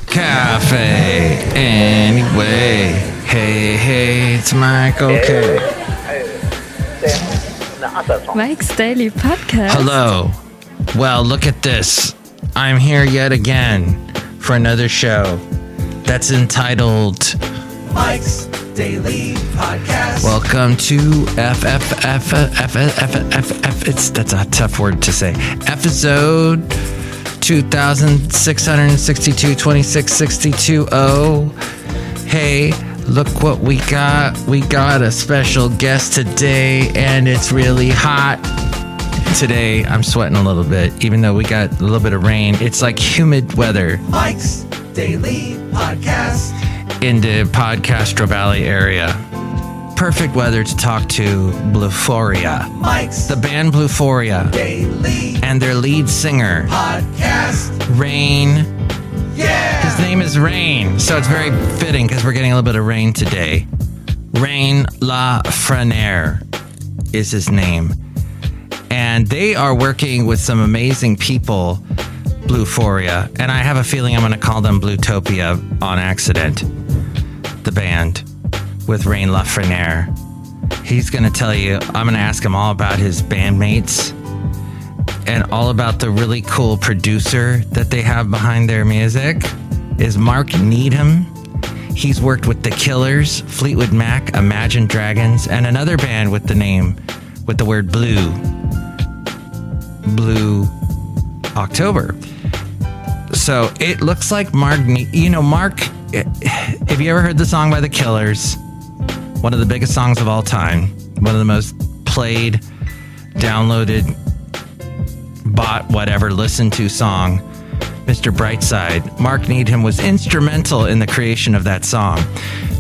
Cafe anyway. Hey, it's Mike. Okay. Mike's Daily Podcast. Hello. Well, look at this. I'm here yet again for another show that's entitled Mike's Daily Podcast. Welcome to that's a tough word to say. Episode 2662, 2662. Hey, look what we got. We got a special guest today, and it's really hot. Today, I'm sweating a little bit, even though we got a little bit of rain. It's like humid weather. Mike's Daily Podcast. In the Podcastro Valley area. Perfect weather to talk to Bluphoria. Mike's the band Bluphoria. Daily and their lead singer. Podcast. Reign. Yeah. His name is Reign, so it's very fitting because we're getting a little bit of rain today. Reign LaFreneire is his name. And they are working with some amazing people, Bluphoria, and I have a feeling I'm going to call them Blutopia on accident. The band with Reign LaFreneire. He's going to tell you, I'm going to ask him all about his bandmates and all about the really cool producer that they have behind their music is Mark Needham. He's worked with The Killers, Fleetwood Mac, Imagine Dragons, and another band with the word Blue October. So it looks like Mark, Mark, have you ever heard the song by The Killers? One of the biggest songs of all time. One of the most played, downloaded, bought, whatever, listened to song, Mr. Brightside. Mark Needham was instrumental in the creation of that song.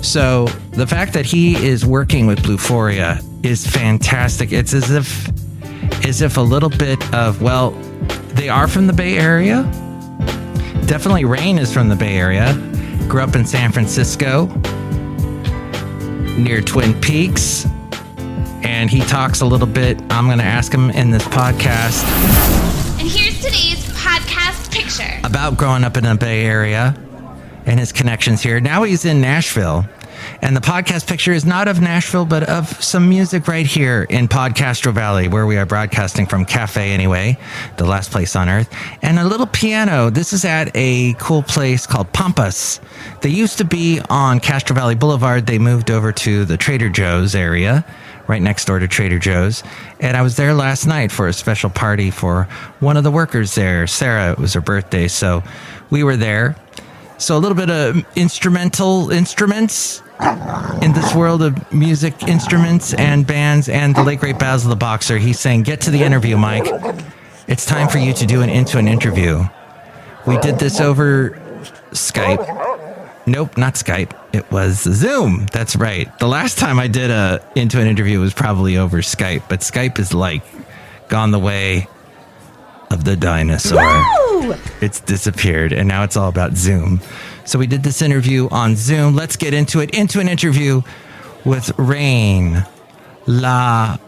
So the fact that he is working with Bluphoria is fantastic. It's as if a little bit of, well, they are from the Bay Area. Definitely Reign is from the Bay Area. Grew up in San Francisco, near Twin Peaks. And he talks a little bit. I'm going to ask him in this podcast. And here's today's podcast picture. About growing up in the Bay Area and his connections here. Now he's in Nashville. And the podcast picture is not of Nashville, but of some music right here in Podcastro Valley, where we are broadcasting from Cafe Anyway, the last place on earth. And a little piano. This is at a cool place called Pampas. They used to be on Castro Valley Boulevard. They moved over to the Trader Joe's area, right next door to Trader Joe's. And I was there last night for a special party for one of the workers there. Sarah, it was her birthday, so we were there. So a little bit of instruments in this world of music, instruments and bands, and the late great Basil the Boxer. He's saying, get to the interview, Mike. It's time for you to do an interview. We did this over Skype. Nope, not Skype. It was Zoom. That's right. The last time I did an interview was probably over Skype, but Skype is like gone the way of the dinosaur. Woo! It's disappeared, and now it's all about Zoom. So we did this interview on Zoom. Let's get into an interview with Reign LaFreneire.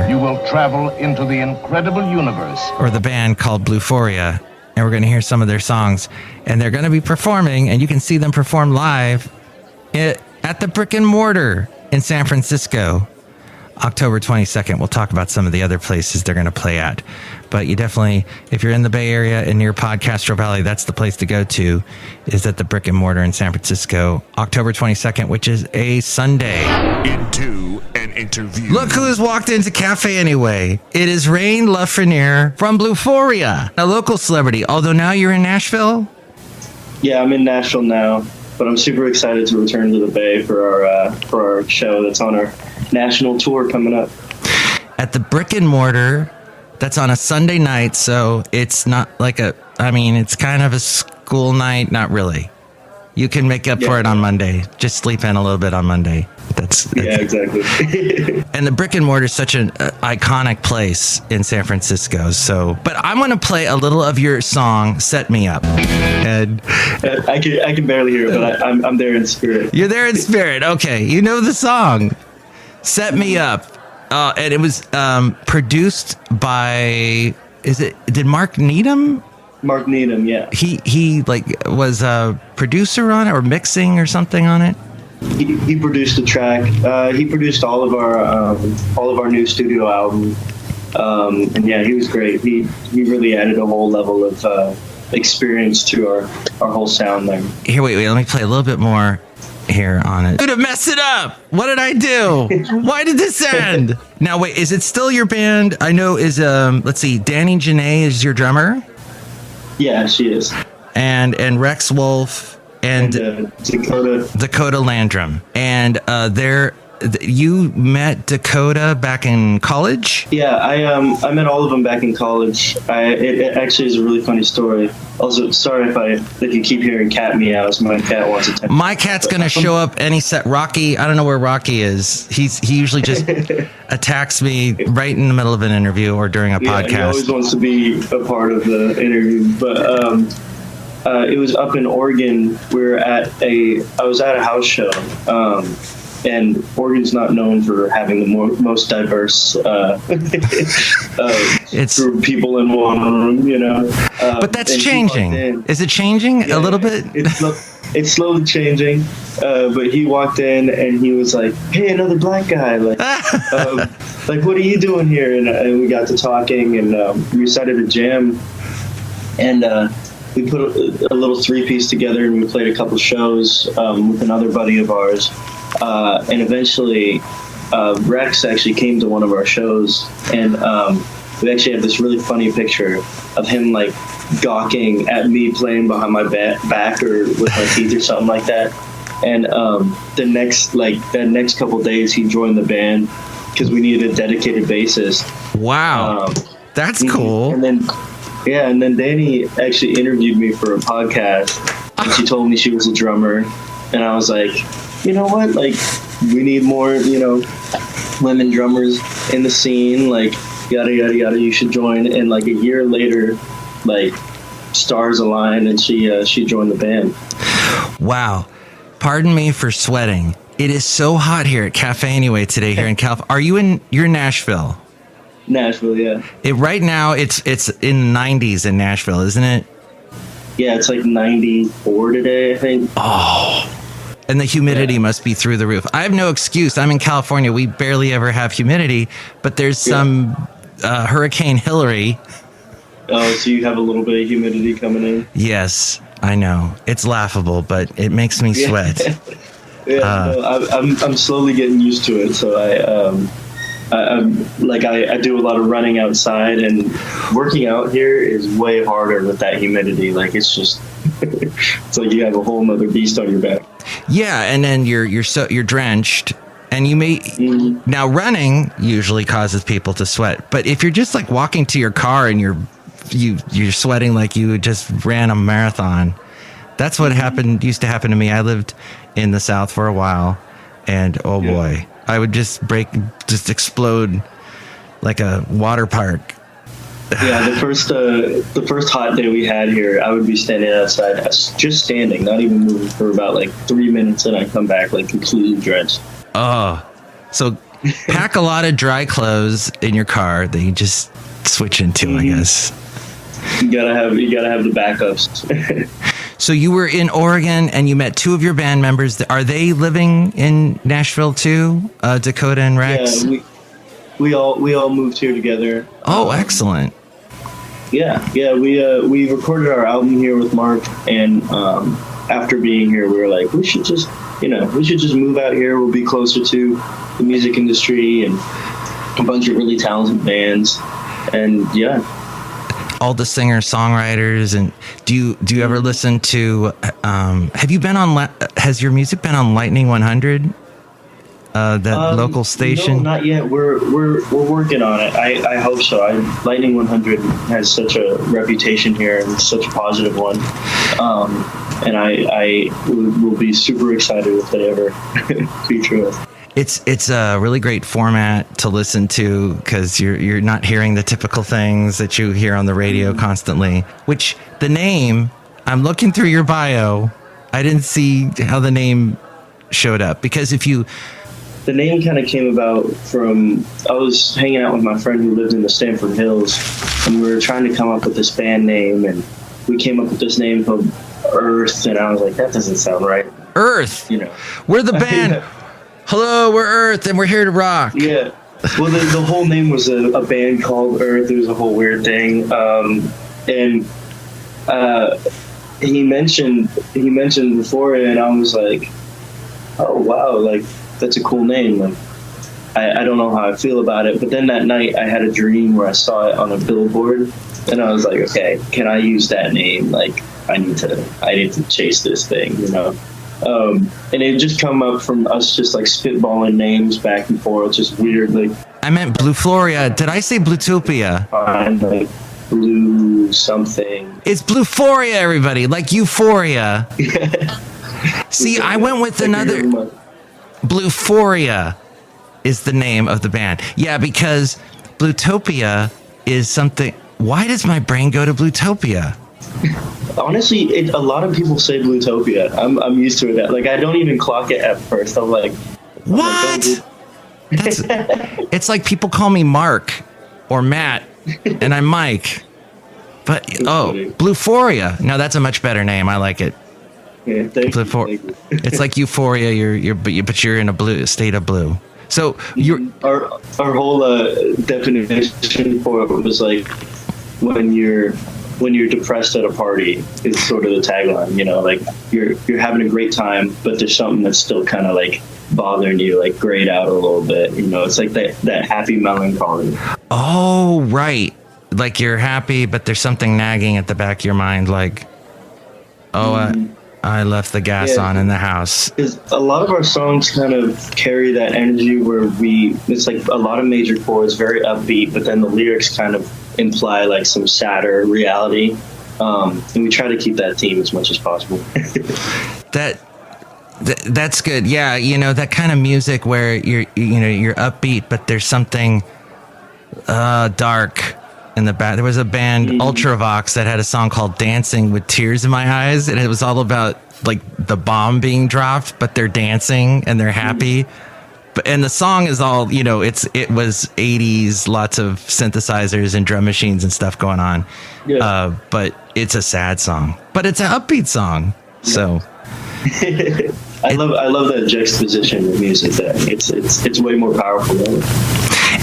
You will travel into the incredible universe. Or the band called Bluphoria. And we're going to hear some of their songs. And they're going to be performing, and you can see them perform live at the Brick and Mortar in San Francisco. October 22nd. We'll talk about some of the other places they're going to play at. But you definitely, if you're in the Bay Area and near Podcastro Valley, that's the place to go to, is at the Brick and Mortar in San Francisco, October 22nd, which is a Sunday. Into an interview. Look who has walked into Cafe Anyway. It is Reign LaFreneire from Bluphoria, a local celebrity. Although now you're in Nashville? Yeah, I'm in Nashville now, but I'm super excited to return to the Bay for our show that's on our national tour coming up. At the Brick and Mortar, that's on a Sunday night, so it's not like it's kind of a school night, not really. You can make up for it on Monday. Just sleep in a little bit on Monday. That's exactly. And the Brick and Mortar is such an iconic place in San Francisco. So, but I'm going to play a little of your song, "Set Me Up." And I can barely hear it, but I'm there in spirit. You're there in spirit. Okay, you know the song, "Set Me Up," and it was produced by. Did Mark Needham Mark Needham, yeah. He like was a producer on it or mixing or something on it. He produced the track. He produced all of our new studio album. And yeah, he was great. He really added a whole level of experience to our whole sound there. Here, wait, let me play a little bit more here on it. Dude, I messed it up. What did I do? Why did this end? Now, wait, is it still your band? I know let's see, Danny Janae is your drummer? Yeah, she is. And Rex Wolf and Dakota Landrum. And you met Dakota back in college? Yeah, I met all of them back in college. It actually is a really funny story. Also, sorry if you keep hearing cat meows. My cat wants attention. My cat's gonna show up any set. Rocky, I don't know where Rocky is. He usually just attacks me right in the middle of an interview or during a podcast. He always wants to be a part of the interview. But it was up in Oregon. I was at a house show. And Oregon's not known for having the most diverse group of people in one room, you know. But that's changing. Is it changing a little bit? It's slowly changing. But he walked in and he was like, "Hey, another black guy! Like, what are you doing here?" And we got to talking, and we decided to jam. And we put a little 3-piece together, and we played a couple shows with another buddy of ours. And eventually, Rex actually came to one of our shows, and we actually have this really funny picture of him like gawking at me playing behind my back or with my teeth or something like that. And the next couple days, he joined the band because we needed a dedicated bassist. Wow, that's cool. And then Danny actually interviewed me for a podcast, and she told me she was a drummer, and I was like, you know what? Like, we need more, women drummers in the scene. Like, yada yada yada. You should join. And like a year later, like, stars aligned, and she joined the band. Wow. Pardon me for sweating. It is so hot here at Cafe Anyway today here in California. You're in Nashville? Nashville, yeah. Right now, it's in the 90s in Nashville, isn't it? Yeah, it's like 94 today, I think. Oh. And the humidity must be through the roof. I have no excuse. I'm in California. We barely ever have humidity, but there's some Hurricane Hillary. Oh, so you have a little bit of humidity coming in? Yes, I know. It's laughable, but it makes me sweat. I'm slowly getting used to it. So I do a lot of running outside, and working out here is way harder with that humidity. Like, it's just, it's like you have a whole nother beast on your back. Yeah, and then you're drenched, and you may now running usually causes people to sweat. But if you're just like walking to your car and you're sweating like you just ran a marathon, that's what used to happen to me. I lived in the South for a while, and oh boy, I would just explode like a water park. Yeah, the first hot day we had here, I would be standing outside, just standing, not even moving, for about like 3 minutes, and I'd come back like completely drenched. Oh, so pack a lot of dry clothes in your car that you just switch into, I guess. You gotta have the backups. So you were in Oregon and you met two of your band members. Are they living in Nashville too? Dakota and Rex? Yeah, we all moved here together. Oh, excellent. Yeah. We recorded our album here with Mark, and after being here, we were like, we should just move out here. We'll be closer to the music industry and a bunch of really talented bands, and yeah. All the singer songwriters. And do you ever listen to? Has your music been on Lightning 100? That local station? No, not yet. We're working on it. I hope so. Lightning 100 has such a reputation here and such a positive one. And I will be super excited if they ever feature us. It's a really great format to listen to because you're not hearing the typical things that you hear on the radio constantly. Which the name, I'm looking through your bio, I didn't see how the name showed up, because the name kind of came about from, I was hanging out with my friend who lived in the Stanford Hills, and we were trying to come up with this band name, and we came up with this name called Earth, and I was like, that doesn't sound right. Earth. You know, We're the band. Hello, we're Earth, and we're here to rock. Yeah. Well, the whole name was a band called Earth. It was a whole weird thing. And he mentioned Bluphoria, and I was like, oh wow, like that's a cool name. Like I don't know how I feel about it, but then that night I had a dream where I saw it on a billboard, and I was like, okay, can I use that name? Like I need to chase this thing, you know. And it just come up from us just like spitballing names back and forth, just weirdly. I meant Bluphoria. Did I say Blutopia? Like blue something. It's Bluphoria, everybody, like Euphoria. See, I went with another. Bluphoria is the name of the band. Yeah, because Blutopia is something. Why does my brain go to Blutopia? Honestly, a lot of people say Blutopia. I'm used to it. Like I don't even clock it at first. I'm like, what? It's like people call me Mark or Matt, and I'm Mike. But Bluphoria. No, that's a much better name. I like it. Yeah, thank you. It's like Euphoria. But you're in a state of blue. So our whole definition for it was like when you're depressed at a party is sort of the tagline, you know, like you're having a great time, but there's something that's still kind of like bothering you, like grayed out a little bit, you know. It's like that happy melancholy. Oh, right. Like you're happy, but there's something nagging at the back of your mind, like, I left the gas on in the house. Because a lot of our songs kind of carry that energy where it's like a lot of major chords, very upbeat, but then the lyrics kind of imply like some sadder reality. And we try to keep that theme as much as possible. That's good. Yeah, you know, that kind of music where you're upbeat, but there's something dark in the back. There was a band, Ultravox, that had a song called Dancing with Tears in My Eyes, and it was all about like the bomb being dropped, but they're dancing and they're happy. And the song is all, you know, it was 80s, lots of synthesizers and drum machines and stuff going on. Yeah. But it's a sad song, but it's an upbeat song. Yeah. So I love that juxtaposition of music there. It's way more powerful than it.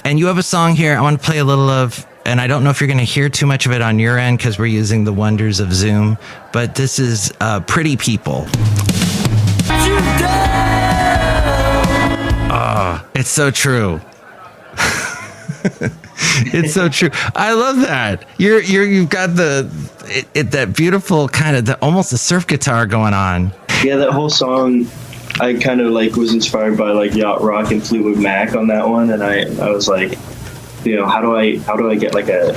And you have a song here I want to play a little of, and I don't know if you're going to hear too much of it on your end because we're using the wonders of Zoom, but this is Pretty People. Oh, it's so true. It's so true. I love that. You've got that beautiful kind of almost a surf guitar going on. Yeah, that whole song, I kind of like was inspired by like yacht rock and Fleetwood Mac on that one, and I was like, you know, how do I get like a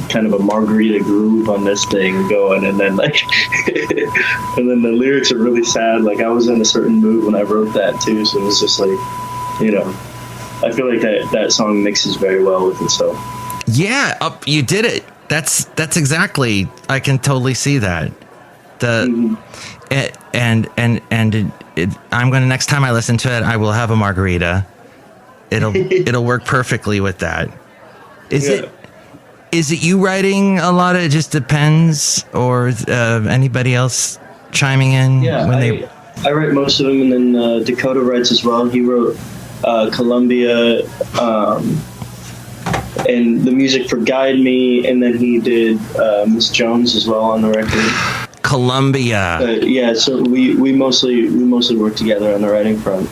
kind of a margarita groove on this thing going, and then like, and then the lyrics are really sad. Like I was in a certain mood when I wrote that too, so it was just like, you know, I feel like that song mixes very well with itself. Yeah, you did it. That's exactly. I can totally see that. I'm going to, next time I listen to it, I will have a margarita. It'll work perfectly with that. Is it you writing a lot? It just depends, or anybody else chiming in? Yeah, I write most of them, and then Dakota writes as well. He wrote Columbia and the music for Guide Me, and then he did Miss Jones as well on the record. Columbia. Yeah, so we mostly work together on the writing front.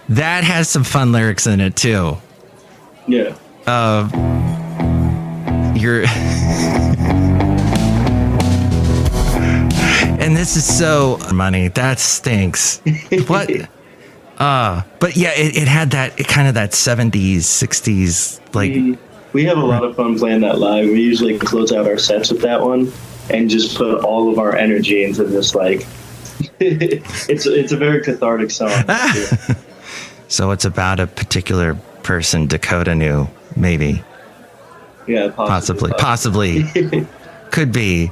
That has some fun lyrics in it too. Yeah. You're and this is so money. That stinks. What? But yeah, it had that kind of that 70s, 60s like. We have a lot of fun playing that live. We usually close out our sets with that one and just put all of our energy into this. Like, it's a very cathartic song. So it's about a particular person Dakota knew, maybe. Yeah, possibly. Could be.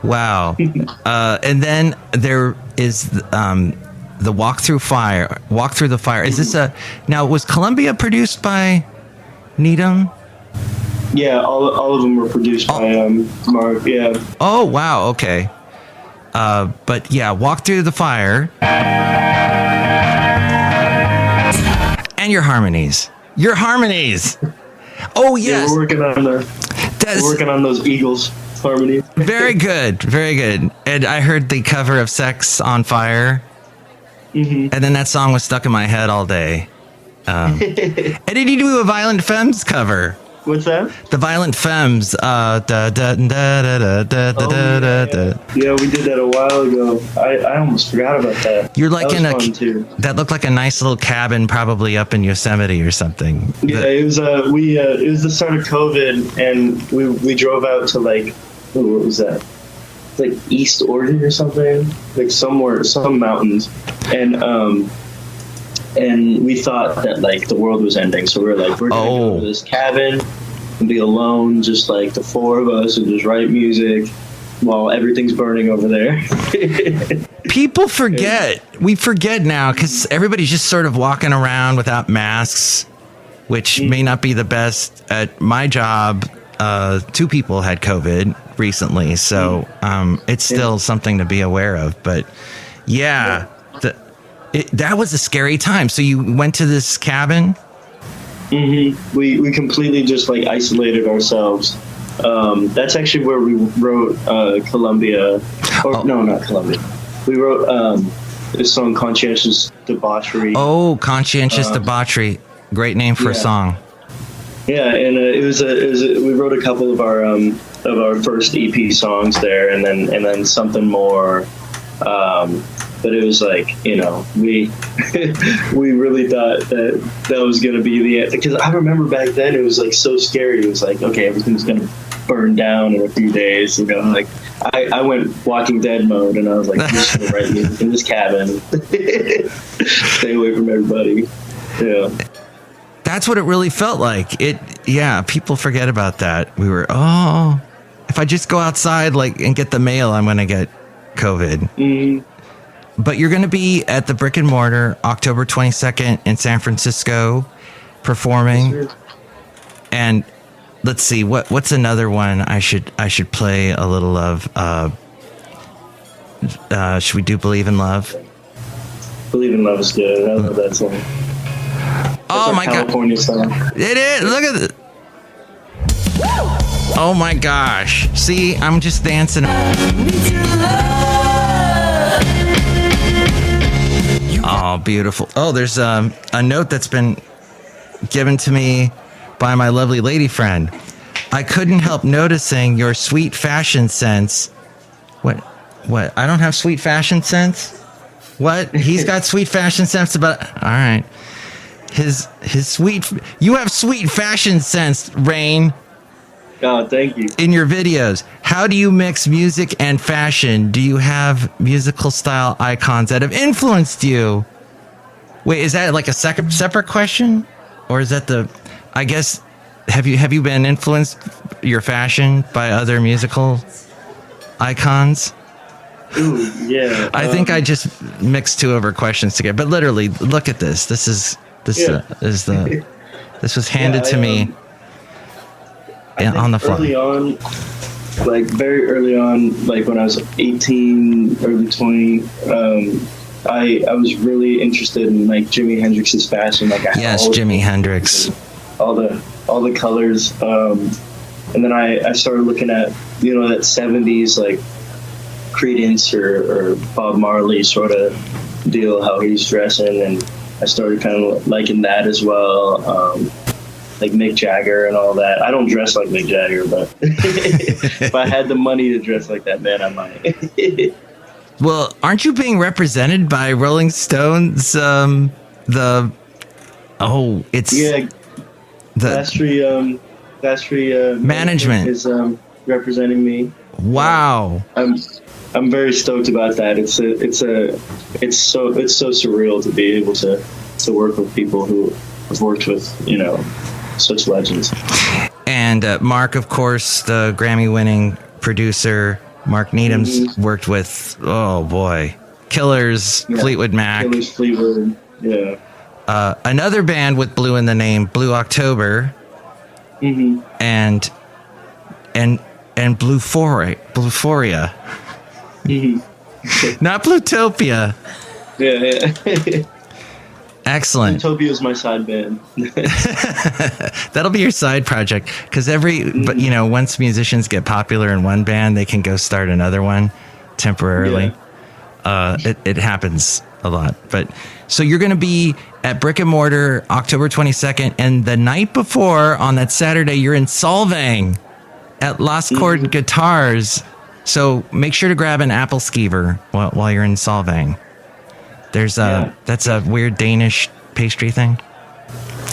Wow. And then there is the Walk Through the Fire. Is this now was Columbia produced by Needham? Yeah, all of them were produced by Mark. Yeah. Oh wow, okay. But yeah, Walk Through the Fire and your harmonies. Your harmonies. Oh yes. Yeah, we're working on those Eagles harmonies. Very good, very good. And I heard the cover of Sex on Fire. And then that song was stuck in my head all day. And did you do a Violent Femmes cover? What's that? The Violent Femmes. Yeah, we did that a while ago. I almost forgot about that. You're like that was fun too. That looked like a nice little cabin, probably up in Yosemite or something. Yeah, it was it was the start of COVID, and we drove out to like, what was that? Like East Oregon or something, like somewhere, some mountains, and we thought that like the world was ending, so we were like, we're gonna go to this cabin and be alone, just like the four of us, and just write music while everything's burning over there. People forget. We forget now because everybody's just sort of walking around without masks, which may not be the best. At my job, 2 people had COVID recently, so it's still something to be aware of. But yeah. That was a scary time. So you went to this cabin? We completely just like isolated ourselves. That's actually where we wrote Columbia. No, not Columbia. We wrote this song, Conscientious Debauchery. Oh, Conscientious Debauchery. Great name for a song. Yeah, and we wrote a couple of our first EP songs there, and then something more. But it was like, you know, we really thought that was going to be the end. Because I remember back then it was like so scary. It was like, okay, everything's going to burn down in a few days. You know, like I went Walking Dead mode, and I was like, I'm just going to write music in this cabin. Stay away from everybody. Yeah. That's what it really felt like. People forget about that. We were, if I just go outside and get the mail, I'm going to get COVID. But you're going to be at the Brick and Mortar October 22nd in San Francisco performing. Yes, and let's see, what's another one I should play a little of? Should we do Believe in Love? Believe in Love is good. I love that song. Oh my California song. It is. Look at it. Oh my gosh. See, I'm just dancing. Oh, beautiful. Oh, there's a note that's been given to me by my lovely lady friend. I couldn't help noticing your sweet fashion sense. What? I don't have sweet fashion sense? What? He's got sweet fashion sense about... All right. His sweet... You have sweet fashion sense, Reign. Oh, thank you. In your videos, how do you mix music and fashion? Do you have musical style icons that have influenced you? Wait, is that like a separate question, or is that I guess have you been influenced your fashion by other musical icons? Ooh, yeah. I think I just mixed 2 of her questions together. But literally, look at this. This was handed to me. On the fly. Very early on, like when I was 18, early 20, I was really interested in like Jimi Hendrix's fashion. Yes, Jimi Hendrix. All the colors, and then I started looking at that 70s like Creedence or Bob Marley sort of deal, how he's dressing, and I started kind of liking that as well. Like Mick Jagger and all that. I don't dress like Mick Jagger, but if I had the money to dress like that man, I might. Well, aren't you being represented by Rolling Stones? Lastry Management is representing me. Wow. I'm very stoked about that. It's so surreal to be able to work with people who have worked with such legends. And Mark, of course, the Grammy-winning producer, Mark Needham's worked with, oh boy, Killers, Fleetwood Mac. Killers, Fleetwood, yeah. Another band with blue in the name, Blue October. Mm-hmm. and Bluphoria. Mm-hmm. Not Blutopia. Yeah. Excellent. Utopia is my side band. That'll be your side project, because but once musicians get popular in one band, they can go start another one temporarily. Yeah. It happens a lot. But so you're going to be at Brick and Mortar October 22nd, and the night before on that Saturday, you're in Solvang at Lost Chord Guitars. So make sure to grab an apple skeever while you're in Solvang. That's a weird Danish pastry thing.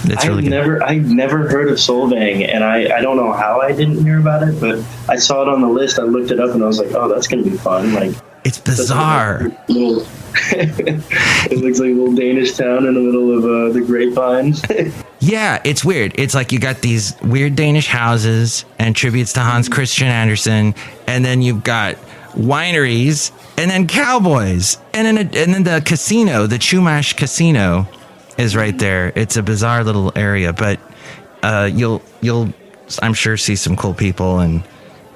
It's really good. I've never heard of Solvang, and I don't know how I didn't hear about it, but I saw it on the list. I looked it up, and I was like, oh, that's gonna be fun. Like, it's bizarre. It looks like a little Danish town in the middle of the grapevines. Yeah, it's weird. It's like you got these weird Danish houses and tributes to Hans Christian Andersen, and then you've got wineries, and then cowboys, and then the casino, the Chumash Casino, is right there. It's a bizarre little area, but you'll I'm sure see some cool people and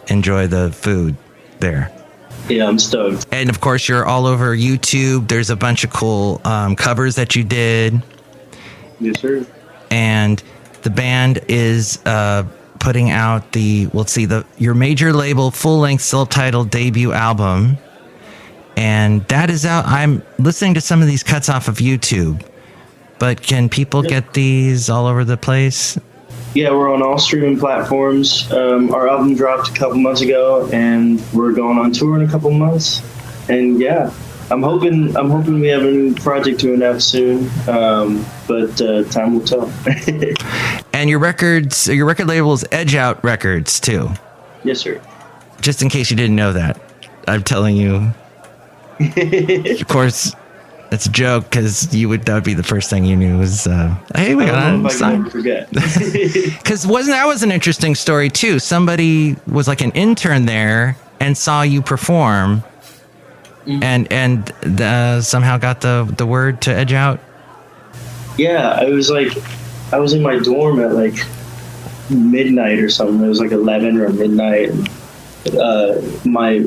enjoy the food there. Yeah, I'm stoked. And of course, you're all over YouTube. There's a bunch of cool covers that you did. Yes, sir. And the band is putting out your major label full-length self-titled debut album, and that is out. I'm listening to some of these cuts off of YouTube, but can people get these all over the place? Yeah, we're on all streaming platforms. Our album dropped a couple months ago, and we're going on tour in a couple months. And yeah, I'm hoping we have a new project to announce soon. But time will tell. And your record label is Edge Out Records too. Yes, sir. Just in case you didn't know that, I'm telling you. Of course, it's a joke, because that would be the first thing you knew was, hey, we got on sign. Forget. Because that was an interesting story too. Somebody was like an intern there and saw you perform, and somehow got the word to Edge Out. Yeah, I was in my dorm at like midnight or something. It was like 11 or midnight. And, my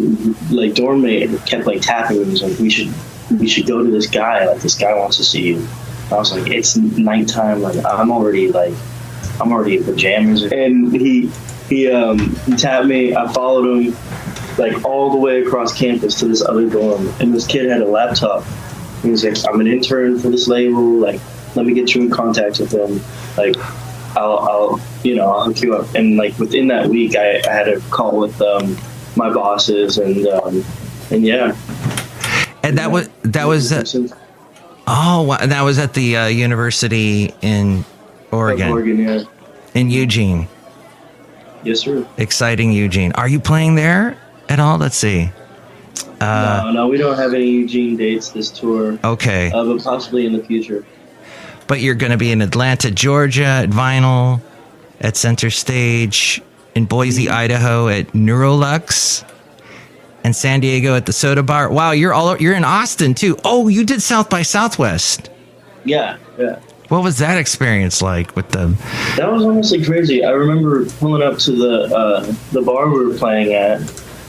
like dorm mate kept like tapping me. He was like, we should go to this guy. Like, this guy wants to see you. I was like, it's nighttime. Like, I'm already in pajamas. And he tapped me. I followed him like all the way across campus to this other dorm. And this kid had a laptop. He was like, I'm an intern for this label. Like, let me get you in contact with them. Like, I'll hook you up. And like within that week, I had a call with my bosses, and yeah. And that was that was at the university in Oregon. Yeah. In Eugene. Yes, sir. Exciting Eugene. Are you playing there at all? Let's see. No, we don't have any Eugene dates this tour. Okay. But possibly in the future. But you're going to be in Atlanta, Georgia at Vinyl, at Center Stage, in Boise, Idaho at Neurolux, and San Diego at the Soda Bar. Wow, you're in Austin too. Oh, you did South by Southwest. Yeah. What was that experience like with them? That was honestly crazy. I remember pulling up to the bar we were playing at,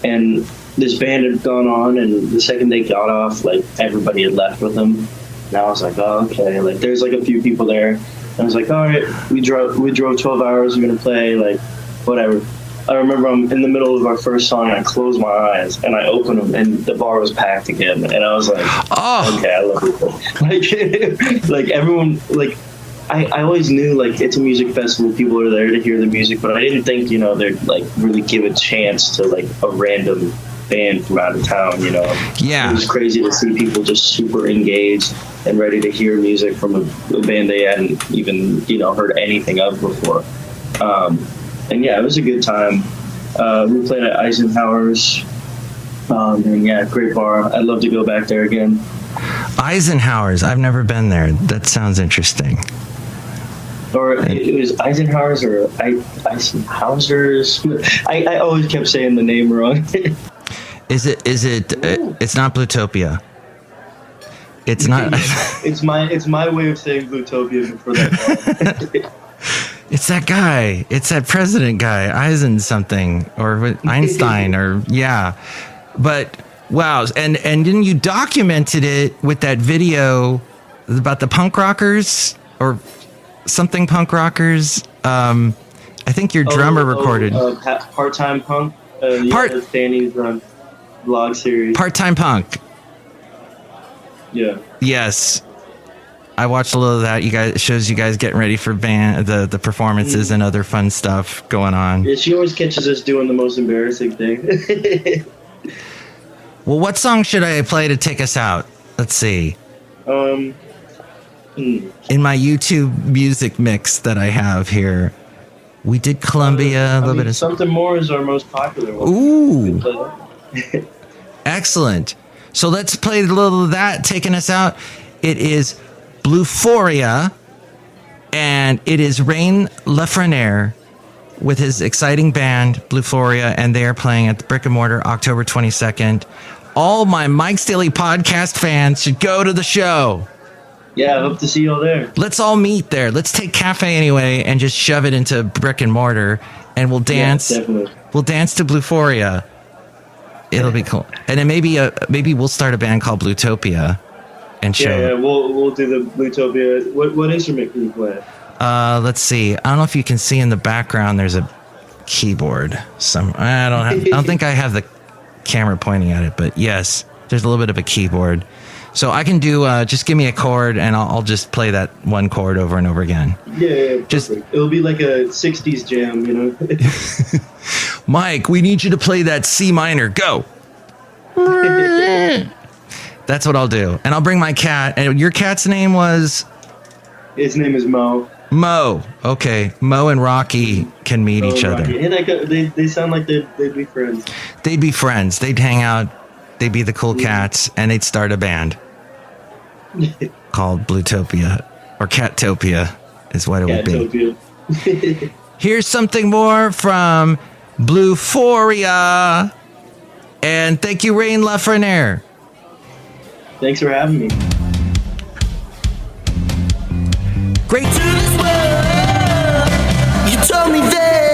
and this band had gone on, and the second they got off, like everybody had left with them. And I was like, oh, okay. Like, there's like a few people there. And I was like, all right, we drove 12 hours. We're gonna play, like, whatever. I remember I'm in the middle of our first song, and I closed my eyes, and I opened them, and the bar was packed again. And I was like, oh, okay, I love it. Like everyone, like, I always knew, like, it's a music festival. People are there to hear the music, but I didn't think, they'd like really give a chance to like a random band from out of town. Yeah, it was crazy to see people just super engaged and ready to hear music from a band they hadn't even heard anything of before. And yeah, it was a good time. We played at Eisenhower's, and yeah, great bar. I'd love to go back there again. Eisenhower's, I've never been there. That sounds interesting. Or it was Eisenhower's or Eisenhower's. I always kept saying the name wrong. Is it? It's not Blutopia. It's not. It's my way of saying Blutopia before that. It's that guy. It's that president guy, Eisen something, or Einstein, or yeah. But wow, and then you documented it with that video about the punk rockers or something punk rockers. I think your drummer recorded Part-Time Punk. That's Danny's vlog series. Part-Time Punk. Yeah. Yes. I watched a little of that. You guys, it shows you guys getting ready for the performances and other fun stuff going on. Yeah, she always catches us doing the most embarrassing thing. Well, what song should I play to take us out? Let's see. In my YouTube music mix that I have here, we did Columbia, a little bit of Something More is our most popular one. Ooh. Excellent. So let's play a little of that, taking us out. It is Bluphoria, and it is Reign LaFreneire with his exciting band, Bluphoria, and they are playing at the Brick and Mortar October 22nd. All my Mike's Daily Podcast fans should go to the show. Yeah, I hope to see you all there. Let's all meet there. Let's take Cafe Anyway and just shove it into Brick and Mortar, and we'll dance. Yeah, definitely. We'll dance to Bluphoria. It'll be cool. And then maybe we'll start a band called Blutopia and show. Yeah, we'll do the Blutopia. What instrument can you play? Let's see. I don't know if you can see in the background. There's a keyboard. I don't think I have the camera pointing at it, but yes, there's a little bit of a keyboard. So I can do. Just give me a chord, and I'll just play that one chord over and over again. Yeah, just it'll be like a '60s jam, you know. Mike, we need you to play that C minor. Go. That's what I'll do, and I'll bring my cat. And your cat's name was? His name is Mo. Mo. Okay, Mo and Rocky can meet each other. Yeah, they sound like they'd be friends. They'd be friends. They'd hang out. They'd be the cool cats, and they'd start a band called Blutopia, or Cattopia is what it would be. Here's something more from Bluphoria, and thank you, Reign LaFreneire. Thanks for having me. Great.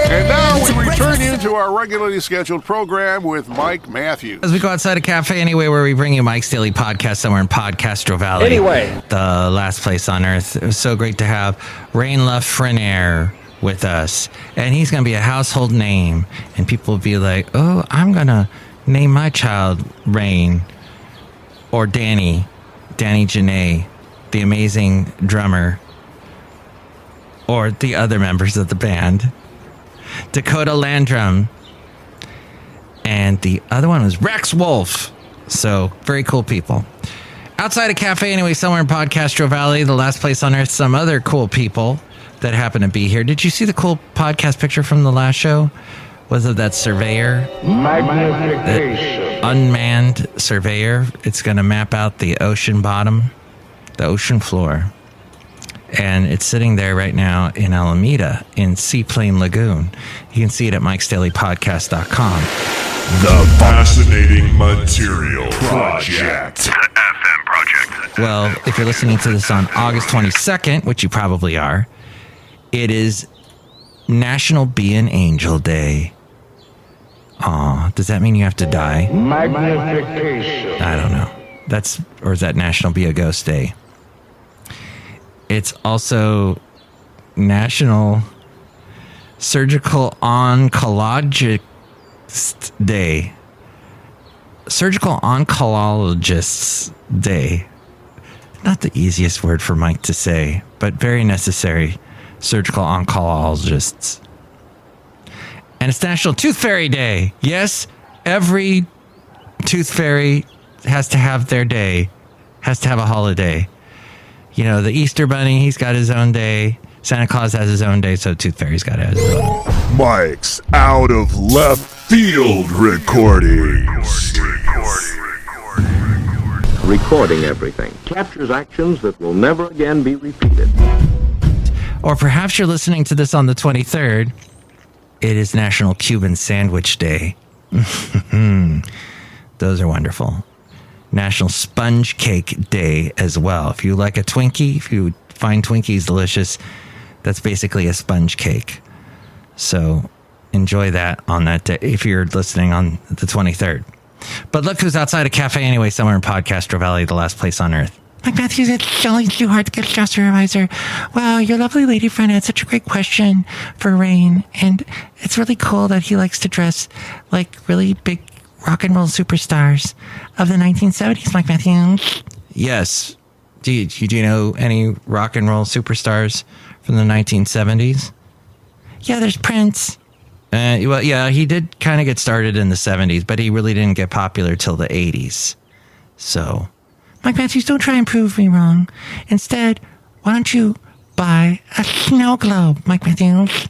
And now we return into our regularly scheduled program with Mike Matthews. As we go outside a Cafe Anyway, where we bring you Mike's Daily Podcast somewhere in Podcastro Valley. Anyway. The last place on earth. It was so great to have Reign LaFreneire with us. And he's going to be a household name. And people will be like, oh, I'm going to name my child Reign. Or Danny Janae, the amazing drummer. Or the other members of the band. Dakota Landrum. And the other one was Rex Wolf. So, very cool people. Outside a Cafe Anyway, somewhere in Podcastro Valley, the last place on earth, some other cool people that happen to be here. Did you see the cool podcast picture from the last show? Was it that surveyor? Magnification. Unmanned surveyor. It's going to map out the ocean bottom, the ocean floor. And it's sitting there right now in Alameda in Seaplane Lagoon. You can see it at MikesDailyPodcast.com. The Fascinating Material Project. The FM Project. Well, if you're listening to this on August 22nd, which you probably are, it is National Be an Angel Day. Aw, does that mean you have to die? Magnification. I don't know. Or is that National Be a Ghost Day? It's also National Surgical Oncologist Day. Surgical Oncologists Day. Not the easiest word for Mike to say, but very necessary. Surgical Oncologists. And it's National Tooth Fairy Day. Yes, every tooth fairy has to have their day, has to have a holiday. You know, the Easter Bunny, he's got his own day. Santa Claus has his own day, so Tooth Fairy's got his own. Mike's Out of Left Field Recordings. Recording everything captures actions that will never again be repeated. Or perhaps you're listening to this on the 23rd. It is National Cuban Sandwich Day. Those are wonderful. National Sponge Cake Day as well. If you like a Twinkie, if you find Twinkies delicious, That's basically a sponge cake. So enjoy that on that day if you're listening on the 23rd. But look who's outside a cafe anyway, somewhere in Podcastro Valley, the last place on earth. Mike Matthews, it's Chely Shoehart, guest job supervisor. Wow, your lovely lady friend had such a great question for Reign, and it's really cool that he likes to dress like really big rock and roll superstars of the 1970s, Mike Matthews. Yes. Do you know any rock and roll superstars from the 1970s? Yeah, there's Prince. Well, yeah, he did kind of get started in the 70s, but he really didn't get popular till the 80s. So, Mike Matthews, don't try and prove me wrong. Instead, why don't you buy a snow globe, Mike Matthews?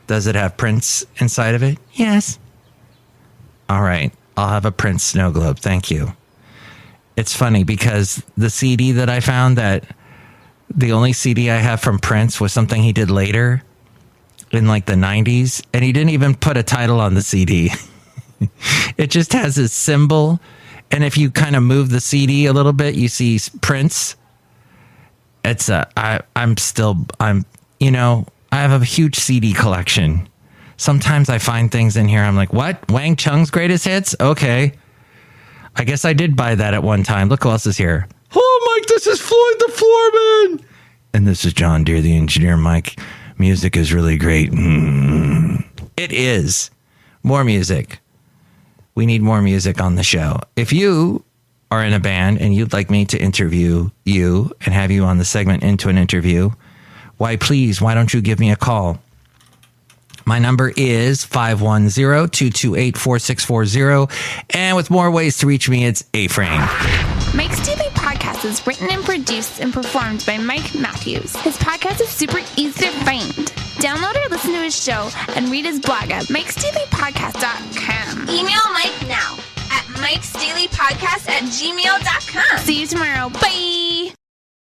Does it have Prince inside of it? Yes. All right, I'll have a Prince snow globe. Thank you. It's funny because the CD that I found, that the only CD I have from Prince was something he did later in like the 90s, and he didn't even put a title on the CD. It just has his symbol, and if you kind of move the CD a little bit, you see Prince. It's I have a huge CD collection. Sometimes I find things in here, I'm like, what? Wang Chung's greatest hits? Okay. I guess I did buy that at one time. Look who else is here. Hello, Mike. This is Floyd the Floorman. And this is John Deere, the engineer. Mike, music is really great. It is. More music. We need more music on the show. If you are in a band and you'd like me to interview you and have you on the segment into an interview, why don't you give me a call? My number is 510-228-4640. And with more ways to reach me, it's A-Frame. Mike's Daily Podcast is written and produced and performed by Mike Matthews. His podcast is super easy to find. Download or listen to his show and read his blog at MikesDailyPodcast.com. Email Mike now at MikesDailyPodcast@gmail.com. See you tomorrow. Bye.